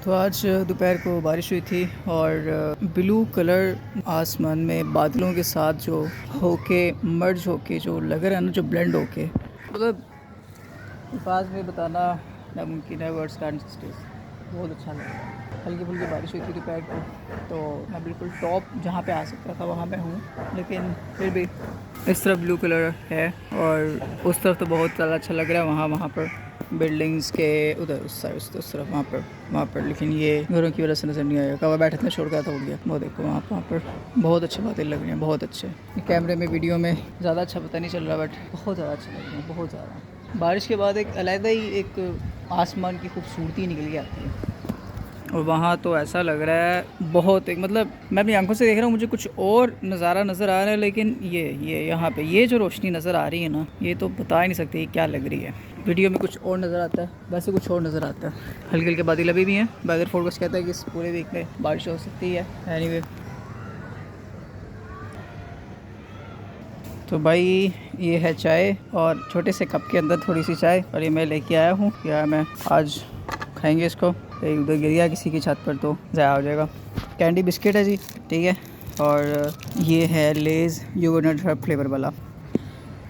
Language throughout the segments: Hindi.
तो आज दोपहर को बारिश हुई थी और ब्लू कलर आसमान में बादलों के साथ जो होके मर्ज होके जो लग रहा है ना, जो ब्लेंड होके, मतलब अल्फाज में बताना नामुमकिन है, वर्ड्स कांट एक्सप्रेस। बहुत अच्छा लग रहा है। हल्की फुल्की बारिश हुई थी दोपहर को, तो मैं बिल्कुल टॉप जहाँ पे आ सकता था वहाँ पे हूँ, लेकिन फिर भी इस तरफ ब्लू कलर है और उस तरफ तो बहुत ज़्यादा अच्छा लग रहा है। वहाँ पर बिल्डिंग्स के उधर उस तरफ वहाँ पर लेकिन ये घरों की वजह से नज़र नहीं आएगा। कब बैठे थे छोड़ कर उड़ गया। वो देखो वहाँ पर बहुत अच्छी बातें लग रही हैं, बहुत अच्छे। कैमरे में वीडियो में ज़्यादा अच्छा पता नहीं चल रहा, बट बहुत ज़्यादा अच्छा लग रहा है, बहुत ज़्यादा। बारिश के बाद एक अलग ही एक आसमान की खूबसूरती निकल के आती है। और वहाँ तो ऐसा लग रहा है बहुत एक, मतलब मैं अपनी आंखों से देख रहा हूँ, मुझे कुछ और नज़ारा नज़र आ रहा है, लेकिन ये यहाँ पे ये जो रोशनी नज़र आ रही है ना, ये तो बता ही नहीं सकते ये क्या लग रही है। वीडियो में कुछ और नज़र आता है, वैसे कुछ और नज़र आता है। हल्के हल्के बादल अभी भी हैं। वेदर फोरकास्ट कहता है कि इस पूरे वीक में बारिश हो सकती है। एनीवे, तो भाई ये है चाय और छोटे से कप के अंदर थोड़ी सी चाय, और ये मैं लेके आया हूँ। या मैं आज खाएंगे इसको, एक उधर गिर गया किसी की छत पर तो ज़ाया हो जाएगा। कैंडी बिस्किट है जी, ठीक है। और ये है लेज़ योगर्ट फ्लेवर वाला।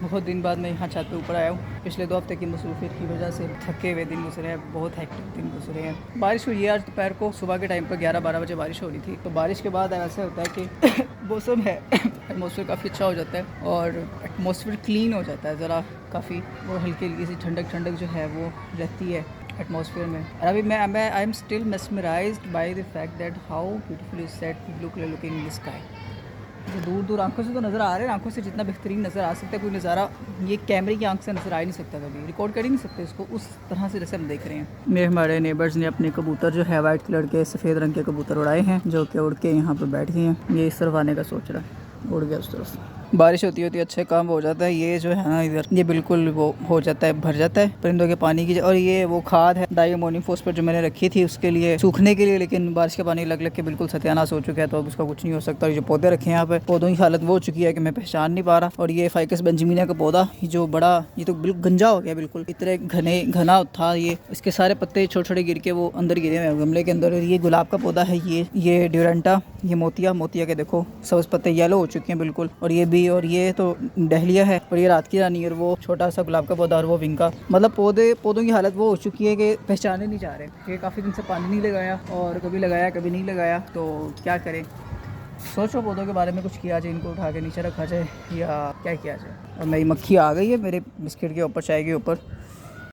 बहुत दिन बाद मैं यहाँ छत पे ऊपर आया हूँ। पिछले 2 हफ्ते की मसरूफियत की वजह से थके हुए दिन गुजरे हैं, बहुत हेक्टिक दिन गुजरे हैं। बारिश हुई है आज दोपहर को, सुबह के टाइम पर 11-12 बजे बारिश हो रही थी। तो बारिश के बाद ऐसा होता है कि मौसम है एटमॉस्फेयर काफ़ी अच्छा हो जाता है और एटमॉस्फेयर क्लीन हो जाता है ज़रा काफ़ी, और हल्की हल्की सी ठंडक जो है वो रहती है एटमॉस्फेयर में। और अभी मैं I am still mesmerised by the fact that how beautiful is that blue colour looking in the sky. जो दूर दूर आंखों से तो नज़र आ रहे हैं, आंखों से जितना बेहतरीन नज़र आ सकता है कोई नज़ारा, ये कैमरे की आंख से नज़र आ ही नहीं सकता, कभी रिकॉर्ड कर ही नहीं सकते इसको उस तरह से जैसे हम देख रहे हैं। मेरे हमारे नेबर्स ने अपने कबूतर जो है वाइट कलर के सफ़ेद रंग के कबूतर उड़ाए हैं, जो कि उड़ के यहाँ पर बैठ गए हैं। ये इस तरफ आने का सोच रहा है, उड़ गया उस तरफ। बारिश होती अच्छे काम हो जाता है। ये जो है ना इधर, ये बिल्कुल वो हो जाता है, भर जाता है परिंदों के पानी की। और ये वो खाद है डाई अमोनियम फॉस्फेट जो मैंने रखी थी उसके लिए, सूखने के लिए, लेकिन बारिश का पानी लग के बिल्कुल सत्यानाश हो चुका है, तो अब उसका कुछ नहीं हो सकता। और जो पौधे रखे हैं यहाँ पे, पौधों की हालत वो हो चुकी है कि मैं पहचान नहीं पा रहा। और ये फाइकस बेंजामिना का पौधा जो बड़ा, ये तो बिल्कुल गंजा हो गया, बिल्कुल इतने घना था ये। इसके सारे पत्ते छोटे छोटे गिर के वो अंदर गिरे हुए हैं गमले के अंदर। ये गुलाब का पौधा है, ये ड्यूरेंटा, ये मोतिया के देखो सबज पत्ते येलो हो चुके हैं बिल्कुल। और ये भी, और ये तो डहलिया है, और ये रात की रानी, और वो छोटा सा गुलाब का पौधा, और वो विंका। मतलब पौधों की हालत वो हो चुकी है कि पहचाने नहीं जा रहे। ये काफ़ी दिन से पानी नहीं लगाया, और कभी लगाया कभी नहीं लगाया, तो क्या करें। सोचो पौधों के बारे में कुछ किया जाए, इनको उठा के नीचे रखा जाए या क्या किया जाए। और मेरी मक्खी आ गई है मेरे बिस्किट के ऊपर, चाय के ऊपर।